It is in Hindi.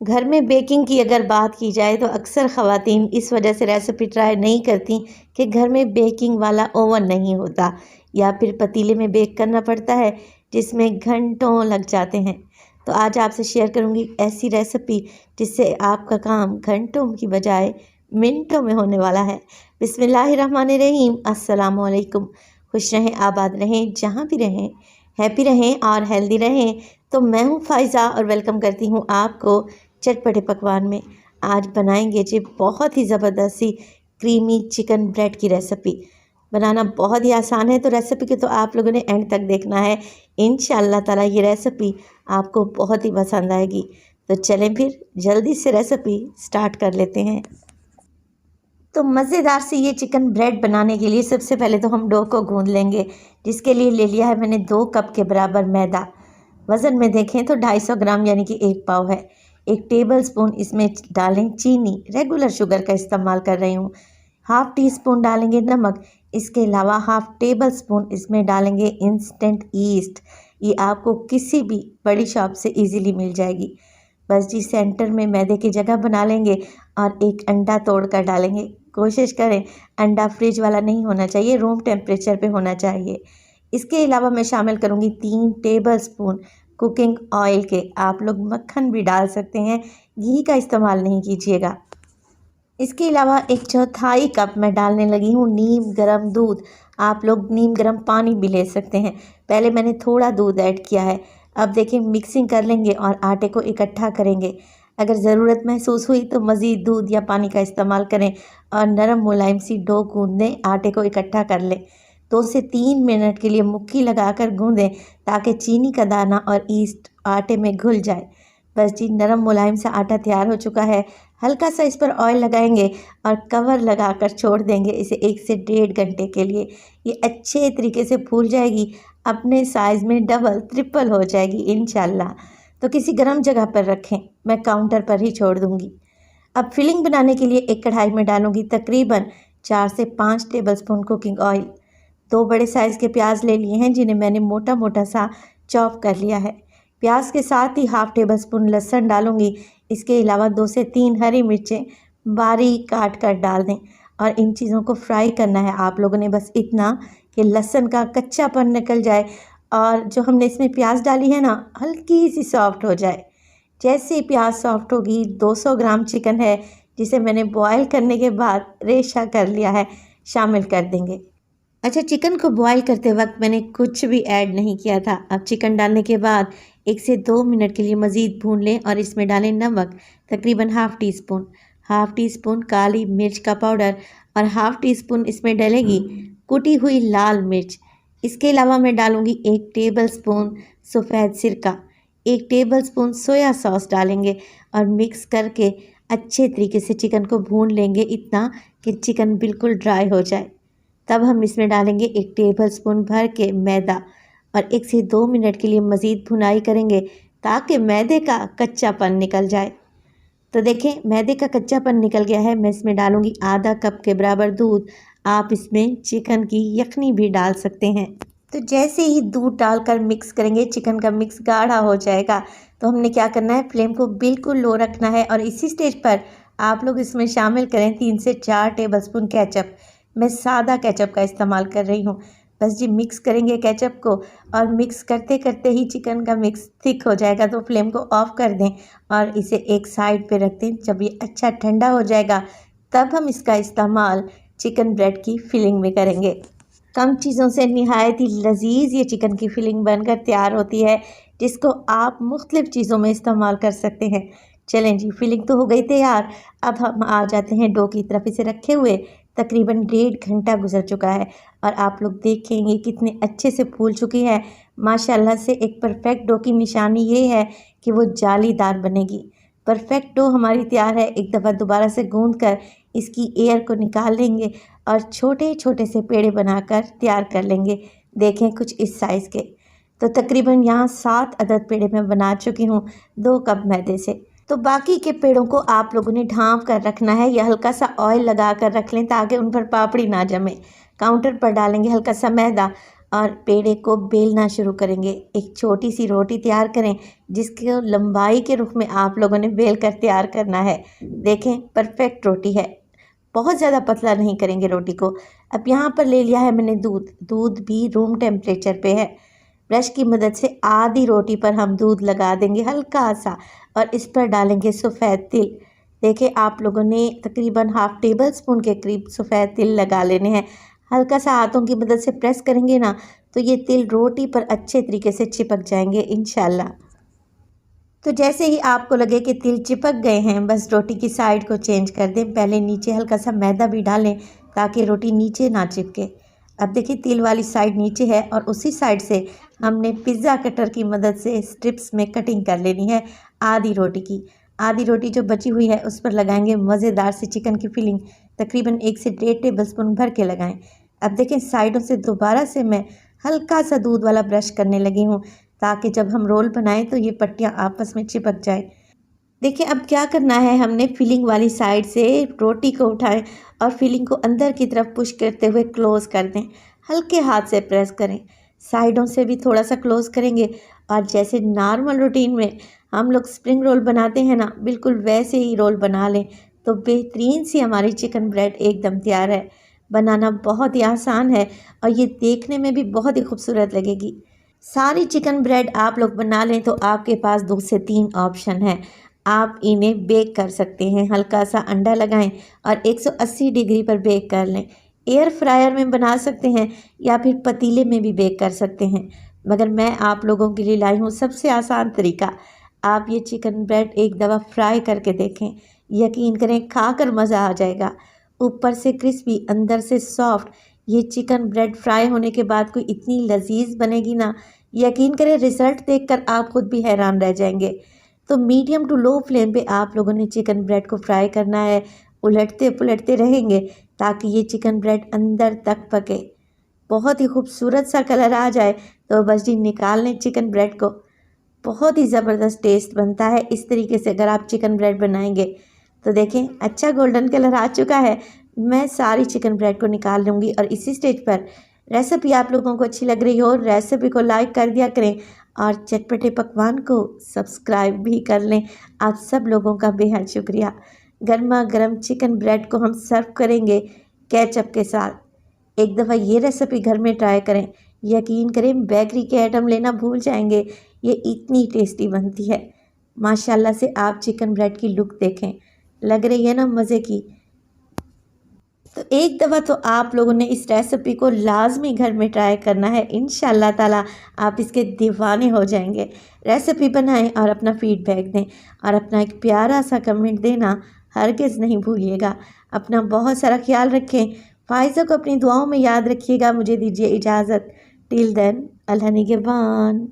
घर में बेकिंग की अगर बात की जाए तो अक्सर ख़वातीन इस वजह से रेसिपी ट्राई नहीं करती कि घर में बेकिंग वाला ओवन नहीं होता या फिर पतीले में बेक करना पड़ता है जिसमें घंटों लग जाते हैं। तो आज आपसे शेयर करूंगी ऐसी रेसिपी जिससे आपका काम घंटों की बजाय मिनटों में होने वाला है। बिस्मिल्लाहिर्रहमानिर्रहीम, अस्सलाम वालेकुम। खुश रहें, आबाद रहें, जहाँ भी रहें, हैप्पी रहें और हेल्दी रहें। तो मैं हूँ फ़ाइज़ा और वेलकम करती हूँ आपको चटपटे पकवान में। आज बनाएंगे जी बहुत ही ज़बरदस्त सी क्रीमी चिकन ब्रेड की रेसिपी। बनाना बहुत ही आसान है, तो रेसिपी को तो आप लोगों ने एंड तक देखना है। इंशाअल्लाह ताला ये रेसिपी आपको बहुत ही पसंद आएगी। तो चलें फिर जल्दी से रेसिपी स्टार्ट कर लेते हैं। तो मज़ेदार से ये चिकन ब्रेड बनाने के लिए सबसे पहले तो हम डो को गूंद लेंगे, जिसके लिए ले लिया है मैंने 2 कप के बराबर मैदा। वज़न में देखें तो 250 ग्राम यानी कि 1 पाव है। 1 टेबल स्पून इसमें डालें चीनी, रेगुलर शुगर का इस्तेमाल कर रही हूँ। हाफ़ टी स्पून डालेंगे नमक। इसके अलावा हाफ़ टेबल स्पून इसमें डालेंगे इंस्टेंट ईस्ट। ये आपको किसी भी बड़ी शॉप से इजीली मिल जाएगी। बस जी सेंटर में मैदे की जगह बना लेंगे और एक अंडा तोड़ कर डालेंगे। कोशिश करें अंडा फ्रिज वाला नहीं होना चाहिए, रूम टेम्परेचर पे होना चाहिए। इसके अलावा मैं शामिल करूँगी 3 टेबल स्पून कुकिंग ऑयल के। आप लोग मक्खन भी डाल सकते हैं, घी का इस्तेमाल नहीं कीजिएगा। इसके अलावा 1/4 कप मैं डालने लगी हूँ नीम गर्म दूध। आप लोग नीम गर्म पानी भी ले सकते हैं। पहले मैंने थोड़ा दूध ऐड किया है। अब देखिए मिक्सिंग कर लेंगे और आटे को इकट्ठा करेंगे। अगर ज़रूरत महसूस हुई तो मज़ीद दूध या पानी का इस्तेमाल करें और नरम मुलायम सी डो गूंदें, आटे को इकट्ठा कर लें। 2 से 3 मिनट के लिए मुट्ठी लगाकर गूंदें ताकि चीनी का दाना और ईस्ट आटे में घुल जाए। बस जी नरम मुलायम सा आटा तैयार हो चुका है। हल्का सा इस पर ऑयल लगाएंगे और कवर लगाकर छोड़ देंगे इसे 1 से 1.5 घंटे के लिए। ये अच्छे तरीके से फूल जाएगी, अपने साइज़ में डबल ट्रिपल हो जाएगी इंशाल्लाह। तो किसी गर्म जगह पर रखें, मैं काउंटर पर ही छोड़ दूँगी। अब फिलिंग बनाने के लिए एक कढ़ाई में डालूँगी तकरीबन 4 से 5 टेबल स्पून कुकिंग ऑयल। 2 बड़े साइज़ के प्याज ले लिए हैं जिन्हें मैंने मोटा मोटा सा चॉप कर लिया है। प्याज के साथ ही हाफ़ टेबल स्पून लहसुन डालूँगी। इसके अलावा 2 से 3 हरी मिर्चें बारीक काट कर डाल दें और इन चीज़ों को फ्राई करना है आप लोगों ने, बस इतना कि लहसुन का कच्चापन निकल जाए और जो हमने इसमें प्याज डाली है ना, हल्की सी सॉफ्ट हो जाए। जैसे ही प्याज सॉफ्ट होगी, 200 ग्राम चिकन है जिसे मैंने बॉयल करने के बाद रेशा कर लिया है, शामिल कर देंगे। अच्छा, चिकन को बॉयल करते वक्त मैंने कुछ भी ऐड नहीं किया था। अब चिकन डालने के बाद 1 से 2 मिनट के लिए मज़ीद भून लें और इसमें डालें नमक तकरीबन हाफ़ टी स्पून काली मिर्च का पाउडर और हाफ़ टी स्पून इसमें डलेगी कुटी हुई लाल मिर्च। इसके अलावा मैं डालूँगी 1 टेबल स्पून सफ़ेद सिरका, 1 टेबल स्पून सोया सॉस डालेंगे और मिक्स करके अच्छे तरीके से चिकन को भून लेंगे, इतना कि चिकन बिल्कुल ड्राई हो जाए। तब हम इसमें डालेंगे 1 टेबल स्पून भर के मैदा और 1 से 2 मिनट के लिए मज़ीद भुनाई करेंगे ताकि मैदे का कच्चापन निकल जाए। तो देखें मैदे का कच्चापन निकल गया है। मैं इसमें डालूँगी आधा कप के बराबर दूध। आप इसमें चिकन की यखनी भी डाल सकते हैं। तो जैसे ही दूध डालकर मिक्स करेंगे, चिकन का मिक्स गाढ़ा हो जाएगा। तो हमने क्या करना है, फ्लेम को बिल्कुल लो रखना है और इसी स्टेज पर आप लोग इसमें शामिल करें 3 से 4 टेबल स्पून केचप। मैं सादा केचप का इस्तेमाल कर रही हूँ। बस जी मिक्स करेंगे केचप को और मिक्स करते करते ही चिकन का मिक्स थिक हो जाएगा तो फ्लेम को ऑफ़ कर दें और इसे एक साइड पे रख दें। जब ये अच्छा ठंडा हो जाएगा तब हम इसका इस्तेमाल चिकन ब्रेड की फिलिंग में करेंगे। कम चीज़ों से निहायत ही लजीज ये चिकन की फिलिंग बनकर तैयार होती है, जिसको आप मुख्तलिफ़ चीज़ों में इस्तेमाल कर सकते हैं। चलें जी, फिलिंग तो हो गई तैयार। अब हम आ जाते हैं डो की तरफ। इसे रखे हुए तकरीबन 1.5 घंटा गुजर चुका है और आप लोग देखेंगे कितने अच्छे से फूल चुकी है माशाल्लाह से। एक परफेक्ट डो की निशानी ये है कि वो जालीदार बनेगी। परफेक्ट डो हमारी तैयार है। एक दफ़ा दोबारा से गूंद कर इसकी एयर को निकाल लेंगे और छोटे छोटे से पेड़े बनाकर तैयार कर लेंगे। देखें कुछ इस साइज़ के। तो तकरीबन यहाँ 7 अदद पेड़े मैं बना चुकी हूँ 2 कप मैदे से। तो बाकी के पेड़ों को आप लोगों ने ढाँप कर रखना है या हल्का सा ऑयल लगा कर रख लें ताकि उन पर पापड़ी ना जमे। काउंटर पर डालेंगे हल्का सा मैदा और पेड़े को बेलना शुरू करेंगे। एक छोटी सी रोटी तैयार करें जिसको लंबाई के रुख में आप लोगों ने बेल कर तैयार करना है। देखें परफेक्ट रोटी है, बहुत ज़्यादा पतला नहीं करेंगे रोटी को। अब यहाँ पर ले लिया है मैंने दूध, दूध भी रूम टेम्परेचर पे है। ब्रश की मदद से आधी रोटी पर हम दूध लगा देंगे हल्का सा और इस पर डालेंगे सफ़ेद तिल। देखिए आप लोगों ने तकरीबन हाफ़ टेबल स्पून के करीब सफ़ेद तिल लगा लेने हैं। हल्का सा हाथों की मदद से प्रेस करेंगे ना तो ये तिल रोटी पर अच्छे तरीके से चिपक जाएंगे इंशाल्लाह। तो जैसे ही आपको लगे कि तिल चिपक गए हैं, बस रोटी की साइड को चेंज कर दें। पहले नीचे हल्का सा मैदा भी डालें ताकि रोटी नीचे ना चिपके। अब देखिए तिल वाली साइड नीचे है और उसी साइड से हमने पिज़्ज़ा कटर की मदद से स्ट्रिप्स में कटिंग कर लेनी है आधी रोटी की। आधी रोटी जो बची हुई है उस पर लगाएंगे मज़ेदार सी चिकन की फिलिंग। तकरीबन 1 से 1.5 टेबल स्पून भर के लगाएं। अब देखें साइडों से दोबारा से मैं हल्का सा दूध वाला ब्रश करने लगी हूँ ताकि जब हम रोल बनाएं तो ये पट्टियाँ आपस में चिपक जाएं। देखिए अब क्या करना है, हमने फिलिंग वाली साइड से रोटी को उठाएं और फिलिंग को अंदर की तरफ पुश करते हुए क्लोज़ कर दें। हल्के हाथ से प्रेस करें, साइडों से भी थोड़ा सा क्लोज़ करेंगे और जैसे नॉर्मल रूटीन में हम लोग स्प्रिंग रोल बनाते हैं ना, बिल्कुल वैसे ही रोल बना लें तो बेहतरीन सी हमारी चिकन ब्रेड एकदम तैयार है। बनाना बहुत ही आसान है और ये देखने में भी बहुत ही खूबसूरत लगेगी। सारी चिकन ब्रेड आप लोग बना लें तो आपके पास 2 से 3 ऑप्शन हैं। आप इन्हें बेक कर सकते हैं, हल्का सा अंडा लगाएं और 180 डिग्री पर बेक कर लें। एयर फ्रायर में बना सकते हैं या फिर पतीले में भी बेक कर सकते हैं, मगर मैं आप लोगों के लिए लाई हूँ सबसे आसान तरीका। आप ये चिकन ब्रेड एक दफ़ा फ्राई करके देखें, यकीन करें खाकर मज़ा आ जाएगा। ऊपर से क्रिस्पी, अंदर से सॉफ्ट ये चिकन ब्रेड फ्राई होने के बाद कोई इतनी लजीज बनेगी ना, यकीन करें रिज़ल्ट देखकर आप खुद भी हैरान रह जाएंगे। तो मीडियम टू लो फ्लेम पे आप लोगों ने चिकन ब्रेड को फ्राई करना है, उलटते पुलटते रहेंगे ताकि ये चिकन ब्रेड अंदर तक पके, बहुत ही खूबसूरत सा कलर आ जाए तो बस जी निकाल लें चिकन ब्रेड को। बहुत ही ज़बरदस्त टेस्ट बनता है इस तरीके से अगर आप चिकन ब्रेड बनाएंगे। तो देखें अच्छा गोल्डन कलर आ चुका है। मैं सारी चिकन ब्रेड को निकाल लूँगी और इसी स्टेज पर रेसिपी आप लोगों को अच्छी लग रही हो, रेसिपी को लाइक कर दिया करें और चटपटे पकवान को सब्सक्राइब भी कर लें। आप सब लोगों का बेहद शुक्रिया। गर्मा गर्म चिकन ब्रेड को हम सर्व करेंगे केचप के साथ। एक दफ़ा ये रेसिपी घर में ट्राई करें, यकीन करें बेकरी के आइटम लेना भूल जाएंगे, ये इतनी टेस्टी बनती है। माशाल्लाह से आप चिकन ब्रेड की लुक देखें, लग रही है ना मज़े की। तो एक दफ़ा तो आप लोगों ने इस रेसिपी को लाजमी घर में ट्राई करना है, इंशाल्लाह ताला आप इसके दीवाने हो जाएंगे। रेसिपी बनाएं और अपना फीडबैक दें और अपना एक प्यारा सा कमेंट देना हरगिज़ नहीं भूलिएगा। अपना बहुत सारा ख्याल रखें। फ़ाइज़ा को अपनी दुआओं में याद रखिएगा। मुझे दीजिए इजाज़त। टिल देन अल्लाह निगहबान।